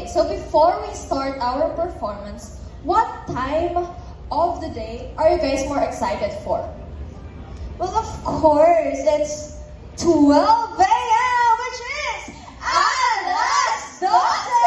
so before we start our performance, what time of the day are you guys more excited for? Well, of course, it's 12 a.m., which is Alas 12!